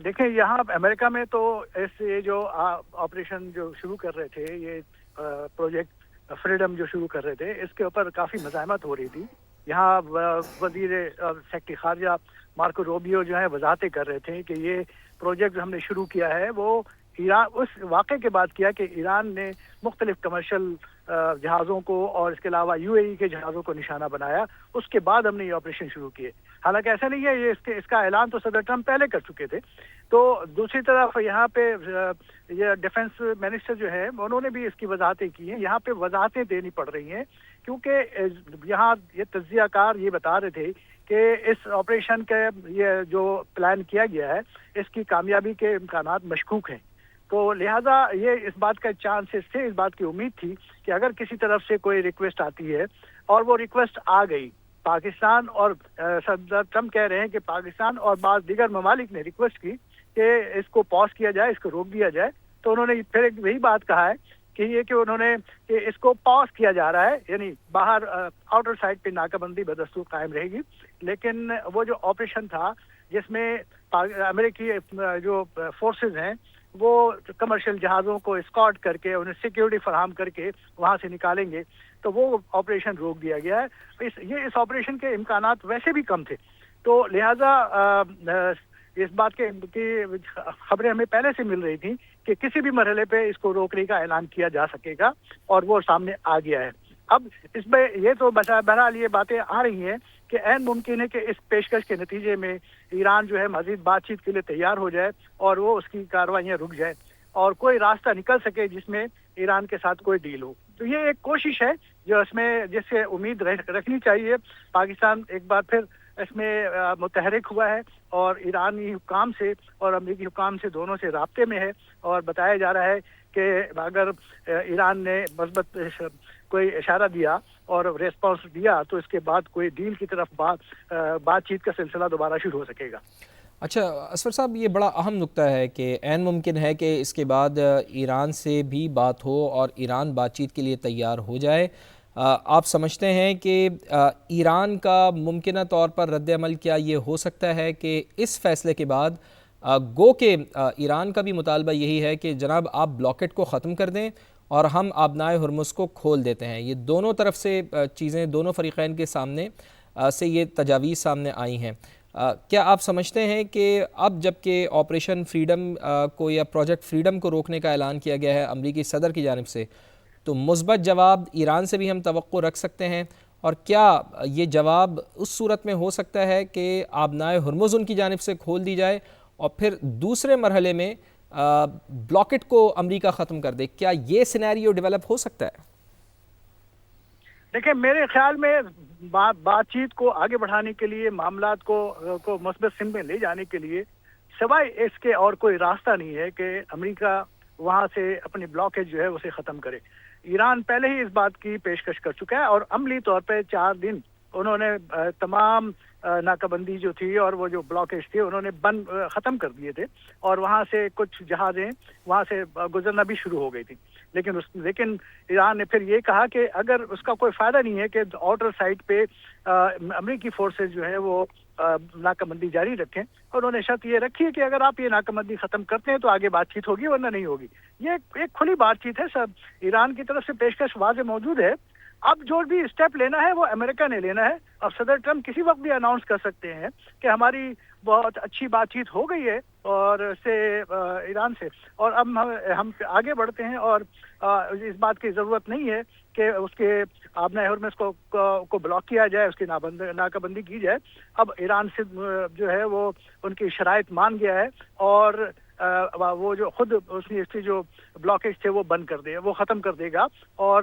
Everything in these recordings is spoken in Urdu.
دیکھیں یہاں امریکہ میں تو یہ جو آپریشن جو شروع کر رہے تھے، یہ پروجیکٹ فریڈم جو شروع کر رہے تھے، اس کے اوپر کافی مزاحمت ہو رہی تھی. یہاں وزیر سیکرٹری خارجہ مارکو روبیو جو ہے وضاحتیں کر رہے تھے کہ یہ پروجیکٹ ہم نے شروع کیا ہے وہ ایران اس واقعے کے بعد کیا کہ ایران نے مختلف کمرشل جہازوں کو اور اس کے علاوہ UAE کے جہازوں کو نشانہ بنایا. اس کے بعد ہم نے یہ آپریشن شروع کیے. حالانکہ ایسا نہیں ہے، یہ اس کا اعلان تو صدر ٹرمپ پہلے کر چکے تھے. تو دوسری طرف یہاں پہ یہ ڈیفنس منسٹر جو ہے انہوں نے بھی اس کی وضاحتیں کی ہیں. یہاں پہ وضاحتیں دینی پڑ رہی ہیں کیونکہ یہاں یہ تجزیہ کار یہ بتا رہے تھے کہ اس آپریشن کے یہ جو پلان کیا گیا ہے اس کی کامیابی کے امکانات مشکوک ہیں. تو لہٰذا یہ اس بات کا چانسز تھے، اس بات کی امید تھی کہ اگر کسی طرف سے کوئی ریکویسٹ آتی ہے اور وہ ریکویسٹ آ گئی، پاکستان اور صدر ٹرمپ کہہ رہے ہیں کہ پاکستان اور بعض دیگر ممالک نے ریکویسٹ کی کہ اس کو پاز کیا جائے، اس کو روک دیا جائے، تو انہوں نے پھر وہی بات کہا ہے کہ انہوں نے کہ اس کو پاز کیا جا رہا ہے، یعنی باہر آؤٹر سائڈ پہ ناکہ بندی بدستور قائم رہے گی. لیکن وہ جو آپریشن تھا جس میں امریکی جو فورسز ہیں وہ کمرشل جہازوں کو اسکارٹ کر کے انہیں سیکیورٹی فراہم کر کے وہاں سے نکالیں گے، تو وہ آپریشن روک دیا گیا ہے. اس آپریشن کے امکانات ویسے بھی کم تھے. تو لہٰذا اس بات کی خبریں ہمیں پہلے سے مل رہی تھیں کہ کسی بھی مرحلے پہ اس کو روکنے کا اعلان کیا جا سکے گا اور وہ سامنے آ گیا ہے. اب اس میں یہ تو بہرحال یہ باتیں آ رہی ہیں کہ عین ممکن ہے کہ اس پیشکش کے نتیجے میں ایران جو ہے مزید بات چیت کے لیے تیار ہو جائے اور وہ اس کی کارروائیاں رک جائیں اور کوئی راستہ نکل سکے جس میں ایران کے ساتھ کوئی ڈیل ہو. تو یہ ایک کوشش ہے جو اس میں جس سے امید رکھنی چاہیے. پاکستان ایک بار پھر اس میں متحرک ہوا ہے اور ایرانی حکام سے اور امریکی حکام سے دونوں سے رابطے میں ہے اور بتایا جا رہا ہے کہ اگر ایران نے مثبت کوئی اشارہ دیا اور ریسپانس دیا تو اس کے بعد کوئی ڈیل کی طرف بات چیت کا سلسلہ دوبارہ شروع ہو سکے گا. اچھا اسفر صاحب، یہ بڑا اہم نکتہ ہے کہ عین ممکن ہے کہ اس کے بعد ایران سے بھی بات ہو اور ایران بات چیت کے لیے تیار ہو جائے. آپ سمجھتے ہیں کہ ایران کا ممکنہ طور پر رد عمل کیا یہ ہو سکتا ہے کہ اس فیصلے کے بعد گو کہ ایران کا بھی مطالبہ یہی ہے کہ جناب آپ بلاکٹ کو ختم کر دیں اور ہم آبنائے ہرمز کو کھول دیتے ہیں. یہ دونوں طرف سے چیزیں دونوں فریقین کے سامنے سے یہ تجاویز سامنے آئی ہیں. کیا آپ سمجھتے ہیں کہ اب جب کہ آپریشن فریڈم کو یا پروجیکٹ فریڈم کو روکنے کا اعلان کیا گیا ہے امریکی صدر کی جانب سے، تو مثبت جواب ایران سے بھی ہم توقع رکھ سکتے ہیں؟ اور کیا یہ جواب اس صورت میں ہو سکتا ہے کہ آبنائے ہرمز ان کی جانب سے کھول دی جائے اور پھر دوسرے مرحلے میں بلاکٹ کو امریکہ ختم کر دے؟ کیا یہ سینیریو ڈیولپ ہو سکتا ہے؟ دیکھیں میرے خیال میں بات چیت کو آگے بڑھانے کے لیے، معاملات کو مثبت سمت میں لے جانے کے لیے سوائے اس کے اور کوئی راستہ نہیں ہے کہ امریکہ وہاں سے اپنی بلاکیج جو ہے اسے ختم کرے. ایران پہلے ہی اس بات کی پیشکش کر چکا ہے اور عملی طور پہ 4 دن انہوں نے تمام ناکہ بندی جو تھی اور وہ جو بلاکیج تھی انہوں نے ختم کر دیے تھے اور وہاں سے کچھ جہازیں وہاں سے گزرنا بھی شروع ہو گئی تھی. لیکن ایران نے پھر یہ کہا کہ اگر اس کا کوئی فائدہ نہیں ہے کہ آؤٹر سائڈ پہ امریکی فورسز جو ہے وہ ناکہ بندی جاری رکھیں، اور انہوں نے شرط یہ رکھی ہے کہ اگر آپ یہ ناکہ بندی ختم کرتے ہیں تو آگے بات چیت ہوگی ورنہ نہیں ہوگی. یہ ایک کھلی بات چیت ہے. سب ایران کی طرف سے پیشکش واضح موجود ہے. اب جو بھی اسٹیپ لینا ہے وہ امریکہ نے لینا ہے. اب صدر ٹرمپ کسی وقت بھی اناؤنس کر سکتے ہیں کہ ہماری بہت اچھی بات چیت ہو گئی ہے اور ایران سے، اور اب ہم آگے بڑھتے ہیں اور اس بات کی ضرورت نہیں ہے کہ اس کے آبنائے ہرمز کو بلاک کیا جائے، اس کی ناکہ بندی کی جائے. اب ایران سے جو ہے وہ ان کی شرائط مان گیا ہے اور وہ جو خود اس کی جو بلاکیج تھے وہ بند کر دے، وہ ختم کر دے گا اور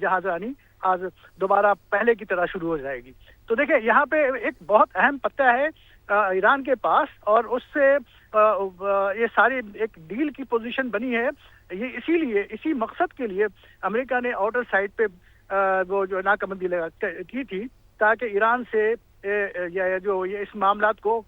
جہاز رانی آج دوبارہ پہلے کی طرح شروع ہو جائے گی. تو دیکھیں یہاں پہ ایک بہت اہم پتہ ہے ایران کے پاس، اور اس سے یہ ساری ایک ڈیل کی پوزیشن بنی ہے. یہ اسی مقصد کے لیے امریکہ نے آؤٹر سائڈ پہ وہ جو ناکہ بندی کی تھی تاکہ ایران سے یہ اس معاملات کو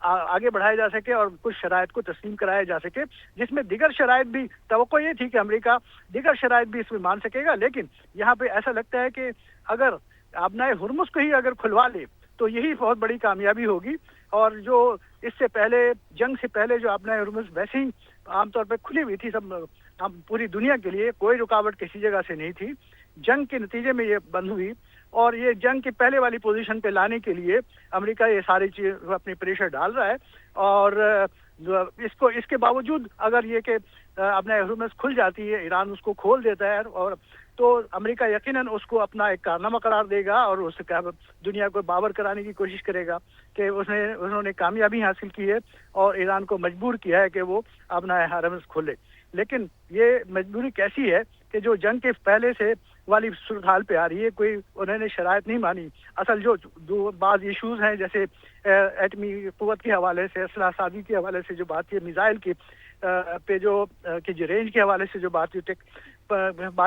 آگے بڑھایا جا سکے اور کچھ شرائط کو تسلیم کرایا جا سکے، جس میں دیگر شرائط بھی توقع یہ تھی کہ امریکہ دیگر شرائط بھی اس میں مان سکے گا. لیکن یہاں پہ ایسا لگتا ہے کہ اگر آبنائے ہرمز کو ہی اگر کھلوا لے تو یہی بہت بڑی کامیابی ہوگی اور جو اس سے پہلے جنگ سے پہلے جو اپنا ہرمز ویسے ہی عام طور پہ کھلی ہوئی تھی سب پوری دنیا کے لیے، کوئی رکاوٹ کسی جگہ سے نہیں تھی. جنگ کے نتیجے میں یہ بند ہوئی، اور یہ جنگ کی پہلے والی پوزیشن پہ لانے کے لیے امریکہ یہ ساری چیز اپنی پریشر ڈال رہا ہے. اور اس کے باوجود اگر یہ کہ اپنا ہرمز کھل جاتی ہے، ایران اس کو کھول دیتا ہے، اور تو امریکہ یقیناً اس کو اپنا ایک کارنامہ قرار دے گا اور اس کا دنیا کو باور کرانے کی کوشش کرے گا کہ انہوں نے کامیابی حاصل کی ہے اور ایران کو مجبور کیا ہے کہ وہ اپنا ہرمز کھولے. لیکن یہ مجبوری کیسی ہے کہ جو جنگ کے پہلے سے والی صورتحال پہ آ رہی ہے، کوئی انہوں نے شرائط نہیں مانی. اصل جو بعض ایشوز ہیں، جیسے ایٹمی قوت کے حوالے سے، اسلحہ سازی کے حوالے سے جو بات کی، میزائل کی پہ جو رینج کے حوالے سے جو بات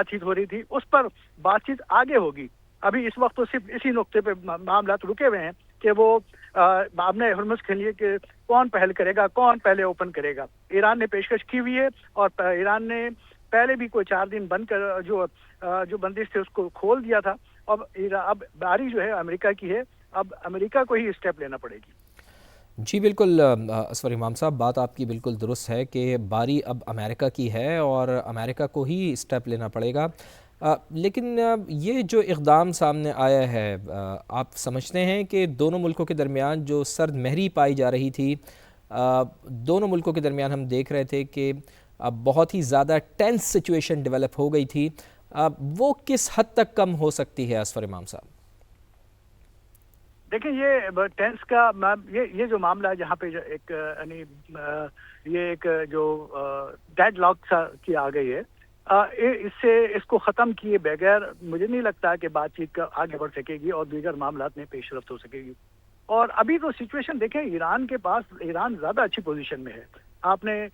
چیت ہو رہی تھی، اس پر بات چیت آگے ہوگی. ابھی اس وقت تو صرف اسی نقطے پہ معاملات رکے ہوئے ہیں کہ وہ اپنے ہرمز کے لیے کہ کون پہل کرے گا، کون پہلے اوپن کرے گا. ایران نے پیشکش کی ہوئی ہے، اور ایران نے پہلے بھی کوئی 4 دن بند کر جو بندش تھے اس کو کھول دیا تھا. اب باری جو ہے امریکہ کی ہے، اب امریکہ کو ہی اسٹیپ لینا پڑے گی. جی بالکل اسفر امام صاحب، بات آپ کی بالکل درست ہے کہ باری اب امریکہ کی ہے اور امریکہ کو ہی اسٹیپ لینا پڑے گا. لیکن یہ جو اقدام سامنے آیا ہے، آپ سمجھتے ہیں کہ دونوں ملکوں کے درمیان جو سرد مہری پائی جا رہی تھی، دونوں ملکوں کے درمیان ہم دیکھ رہے تھے کہ بہت ہی زیادہ ٹینس سچویشن ڈیولپ ہو گئی تھی، وہ کس حد تک کم ہو سکتی ہے اسفر امام صاحب؟ دیکھیں، یہ ٹینس کا یہ جو معاملہ ہے، جہاں پہ ایک یعنی یہ ایک جو ڈیڈ لاک کی آ گئی ہے، اس کو ختم کیے بغیر مجھے نہیں لگتا کہ بات چیت کا آگے بڑھ سکے گی اور دیگر معاملات میں پیش رفت ہو سکے گی. اور ابھی تو سچویشن دیکھیں، ایران زیادہ اچھی پوزیشن میں ہے. آپ نے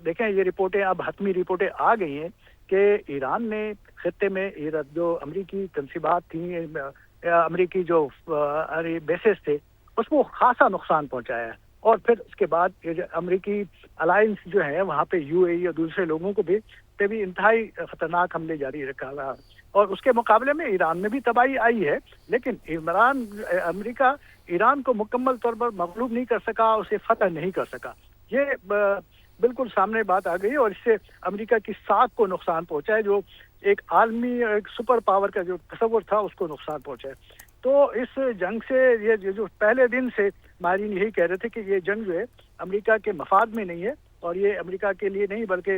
دیکھیں، یہ رپورٹیں اب حتمی رپورٹیں آ گئی ہیں کہ ایران نے خطے میں جو امریکی تنصیبات تھیں، امریکی جو بیسز تھے، اس کو خاصا نقصان پہنچایا ہے. اور پھر اس کے بعد امریکی الائنس جو ہے وہاں پہ UAE اور دوسرے لوگوں کو بھی انتہائی خطرناک حملے جاری رکھا ہوا. اور اس کے مقابلے میں ایران میں بھی تباہی آئی ہے، لیکن امریکہ ایران کو مکمل طور پر مغلوب نہیں کر سکا، اسے فتح نہیں کر سکا. یہ بالکل سامنے بات آ گئی، اور اس سے امریکہ کی ساکھ کو نقصان پہنچا ہے، جو ایک عالمی ایک سپر پاور کا جو تصور تھا اس کو نقصان پہنچا ہے. تو اس جنگ سے یہ جو پہلے دن سے ماہرین یہی کہہ رہے تھے کہ یہ جنگ جو ہے امریکہ کے مفاد میں نہیں ہے، اور یہ امریکہ کے لیے نہیں بلکہ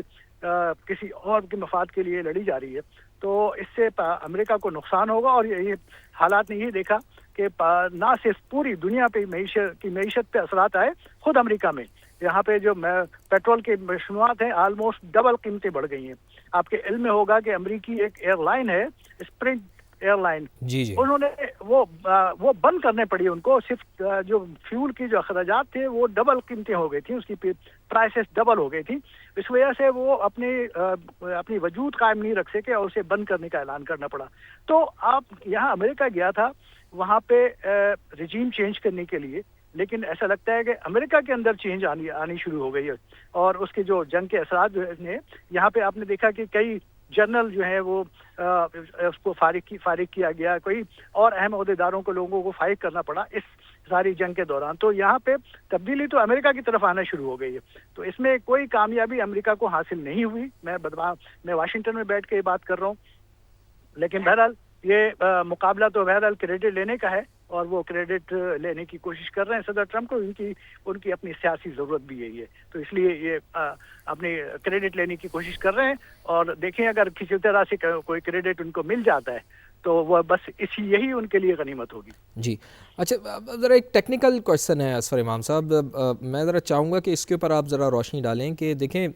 کسی اور کے مفاد کے لیے لڑی جا رہی ہے. تو اس سے امریکہ کو نقصان ہوگا. اور یہ حالات نے یہ دیکھا کہ نہ صرف پوری دنیا پہ معیشت پہ اثرات آئے، خود امریکہ میں یہاں پہ جو پیٹرول کے مصنوعات ہیں آلموسٹ ڈبل قیمتیں بڑھ گئی ہیں. آپ کے علم میں ہوگا کہ امریکی ایک ایئر لائن ہے، اسپرنٹ ایئر لائن، انہوں نے وہ بند کرنے پڑی ان کو. صرف جو فیول کی جو اخراجات تھے وہ ڈبل قیمتیں ہو گئی تھیں، اس کی پرائسز ڈبل ہو گئی تھی. اس وجہ سے وہ اپنی وجود قائم نہیں رکھ سکے اور اسے بند کرنے کا اعلان کرنا پڑا. تو آپ یہاں امریکہ گیا تھا وہاں پہ رجیم چینج کرنے کے لیے، لیکن ایسا لگتا ہے کہ امریکہ کے اندر چینج آنی شروع ہو گئی ہے. اور اس کے جو جنگ کے اثرات جو ہیں یہاں پہ آپ نے دیکھا کہ کئی جنرل جو ہیں وہ اس کو فارغ کیا گیا، کوئی اور اہم عہدیداروں کو لوگوں کو فارغ کرنا پڑا اس ساری جنگ کے دوران. تو یہاں پہ تبدیلی تو امریکہ کی طرف آنا شروع ہو گئی ہے. تو اس میں کوئی کامیابی امریکہ کو حاصل نہیں ہوئی. میں واشنگٹن میں بیٹھ کے یہ بات کر رہا ہوں، لیکن بہرحال یہ مقابلہ تو بہرحال کریڈٹ لینے کا ہے، اور وہ کریڈٹ لینے کی کوشش کر رہے ہیں صدر ٹرمپ کو. ان کی اپنی سیاسی ضرورت بھی یہی ہے، تو اس لیے یہ اپنی کریڈٹ لینے کی کوشش کر رہے ہیں. اور دیکھیں اگر کسی طرح سے کوئی کریڈٹ ان کو مل جاتا ہے تو وہ بس یہی ان کے لیے غنیمت ہوگی. جی اچھا، ذرا ایک ٹیکنیکل کویشچن ہے اسفر امام صاحب، میں ذرا چاہوں گا کہ اس کے اوپر آپ ذرا روشنی ڈالیں کہ دیکھیں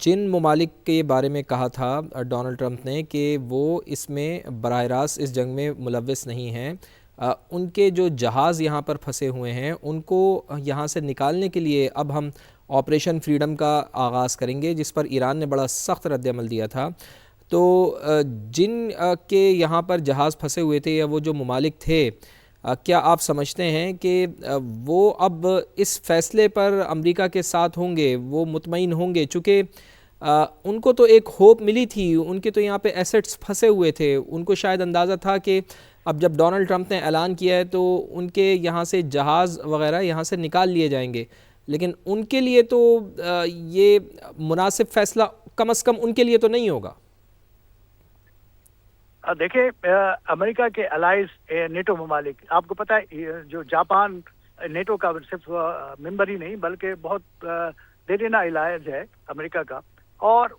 جن ممالک کے بارے میں کہا تھا ڈونلڈ ٹرمپ نے کہ وہ اس میں براہ راست اس جنگ میں ملوث نہیں ہیں، ان کے جو جہاز یہاں پر پھنسے ہوئے ہیں ان کو یہاں سے نکالنے کے لیے اب ہم آپریشن فریڈم کا آغاز کریں گے، جس پر ایران نے بڑا سخت رد عمل دیا تھا. تو جن کے یہاں پر جہاز پھنسے ہوئے تھے یا وہ جو ممالک تھے، کیا آپ سمجھتے ہیں کہ وہ اب اس فیصلے پر امریکہ کے ساتھ ہوں گے، وہ مطمئن ہوں گے؟ چونکہ ان کو تو ایک ہوپ ملی تھی، ان کے تو یہاں پہ ایسٹس پھنسے ہوئے تھے، ان کو شاید اندازہ تھا کہ اب جب ڈونلڈ ٹرمپ نے اعلان کیا ہے تو ان کے یہاں سے جہاز وغیرہ یہاں سے نکال لیے جائیں گے، لیکن ان کے لیے تو یہ مناسب فیصلہ کم از کم ان کے لیے تو نہیں ہوگا۔ دیکھیں، امریکہ کے الائز نیٹو ممالک، آپ کو پتہ ہے جو جاپان نیٹو کا صرف ممبر ہی نہیں بلکہ بہت دیرینہ الائز ہے امریکہ کا، اور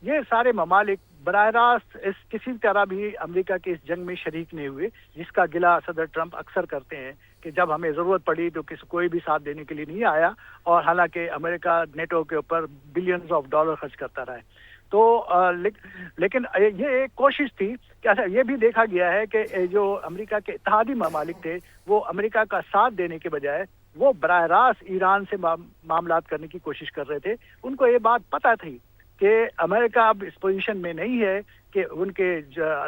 یہ سارے ممالک براہ راست کسی طرح بھی امریکہ کے اس جنگ میں شریک نہیں ہوئے، جس کا گلہ صدر ٹرمپ اکثر کرتے ہیں کہ جب ہمیں ضرورت پڑی تو کوئی بھی ساتھ دینے کے لیے نہیں آیا، اور حالانکہ امریکہ نیٹو کے اوپر بلینز آف ڈالر خرچ کرتا رہا ہے۔ تو لیکن یہ ایک کوشش تھی کہ یہ بھی دیکھا گیا ہے کہ جو امریکہ کے اتحادی ممالک تھے وہ امریکہ کا ساتھ دینے کے بجائے وہ براہ راست ایران سے معاملات کرنے کی کوشش کر رہے تھے۔ ان کو یہ بات پتہ تھی کہ امریکہ اب اس پوزیشن میں نہیں ہے کہ ان کے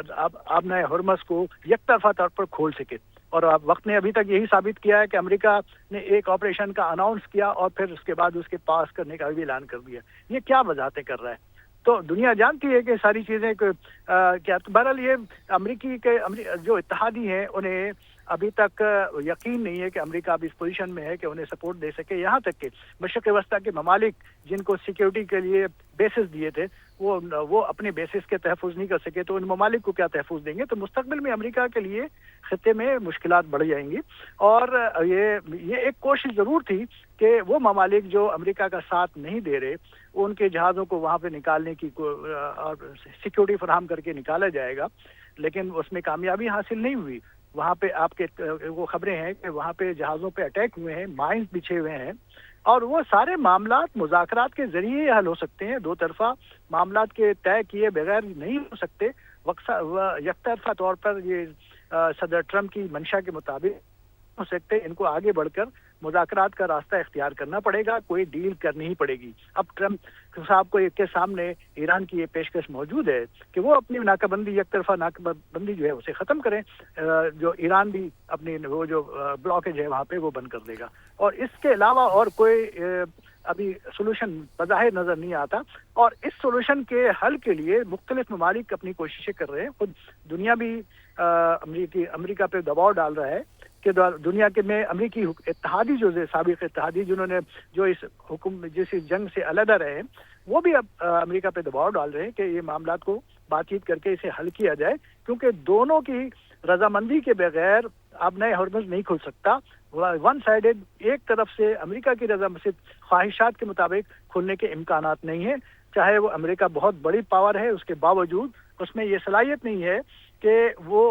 آبنائے ہرمز کو یک طرفہ طور پر کھول سکے، اور وقت نے ابھی تک یہی ثابت کیا ہے کہ امریکہ نے ایک آپریشن کا اناؤنس کیا اور پھر اس کے بعد اس کے پاس کرنے کا بھی اعلان کر دیا۔ یہ کیا وضاحتیں کر رہا ہے؟ تو دنیا جانتی ہے کہ ساری چیزیں کیا، بہرحال یہ امریکی کے جو اتحادی ہیں انہیں ابھی تک یقین نہیں ہے کہ امریکہ اب اس پوزیشن میں ہے کہ انہیں سپورٹ دے سکے، یہاں تک کہ مشرق وسطیٰ کے ممالک جن کو سیکیورٹی کے لیے بیسز دیے تھے وہ اپنے بیسز کے تحفظ نہیں کر سکے، تو ان ممالک کو کیا تحفظ دیں گے؟ تو مستقبل میں امریکہ کے لیے خطے میں مشکلات بڑھ جائیں گی، اور یہ ایک کوشش ضرور تھی کہ وہ ممالک جو امریکہ کا ساتھ نہیں دے رہے ان کے جہازوں کو وہاں پہ نکالنے کی اور سیکیورٹی فراہم کر کے نکالا جائے گا، لیکن اس میں کامیابی حاصل نہیں ہوئی۔ وہاں پہ آپ کے وہ خبریں ہیں کہ وہاں پہ جہازوں پہ اٹیک ہوئے ہیں، مائنز بچھے ہوئے ہیں، اور وہ سارے معاملات مذاکرات کے ذریعے حل ہو سکتے ہیں، دو طرفہ معاملات کے طے کیے بغیر نہیں ہو سکتے۔ یک طرفہ طور پر یہ صدر ٹرمپ کی منشا کے مطابق ہو سکتے، ان کو آگے بڑھ کر مذاکرات کا راستہ اختیار کرنا پڑے گا، کوئی ڈیل کرنی ہی پڑے گی۔ اب ٹرمپ صاحب کو کے سامنے ایران کی یہ پیشکش موجود ہے کہ وہ اپنی ناکہ بندی، یک طرفہ ناکہ بندی جو ہے اسے ختم کریں، جو ایران بھی اپنی وہ جو بلاکیج ہے وہاں پہ وہ بند کر دے گا، اور اس کے علاوہ اور کوئی ابھی سولوشن بظاہر نظر نہیں آتا۔ اور اس سولوشن کے حل کے لیے مختلف ممالک اپنی کوششیں کر رہے ہیں، خود دنیا بھی امریکہ پہ دباؤ ڈال رہا ہے کہ دنیا کے میں امریکی اتحادی جو سابق اتحادی جنہوں نے جو جس جنگ سے علیحدہ رہے ہیں وہ بھی اب امریکہ پہ دباؤ ڈال رہے ہیں کہ یہ معاملات کو بات چیت کر کے اسے حل کیا جائے، کیونکہ دونوں کی رضامندی کے بغیر اب نئے ہرمز نہیں کھل سکتا۔ ون سائیڈڈ ایک طرف سے امریکہ کی رضامندی خواہشات کے مطابق کھلنے کے امکانات نہیں ہیں، چاہے وہ امریکہ بہت بڑی پاور ہے، اس کے باوجود اس میں یہ صلاحیت نہیں ہے کہ وہ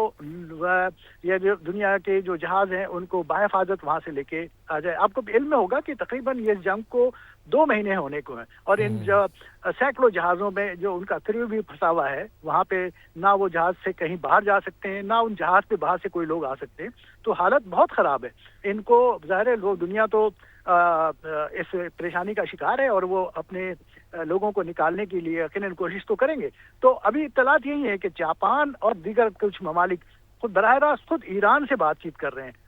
یہ جو دنیا کے جو جہاز ہیں ان کو بحفاظت وہاں سے لے کے آ جائے۔ آپ کو علم میں ہوگا کہ تقریباً یہ جنگ کو 2 مہینے ہونے کو ہیں، اور ان جو سینکڑوں جہازوں میں جو ان کا کریو بھی پھنسا ہوا ہے وہاں پہ، نہ وہ جہاز سے کہیں باہر جا سکتے ہیں، نہ ان جہاز پہ باہر سے کوئی لوگ آ سکتے ہیں، تو حالت بہت خراب ہے۔ ان کو ظاہر ہے لوگ دنیا تو اس پریشانی کا شکار ہے، اور وہ اپنے لوگوں کو نکالنے کے لیے یقیناً کوشش تو کریں گے۔ تو ابھی اطلاعات یہی ہے کہ جاپان اور دیگر کچھ ممالک خود براہ راست خود ایران سے بات چیت کر رہے ہیں،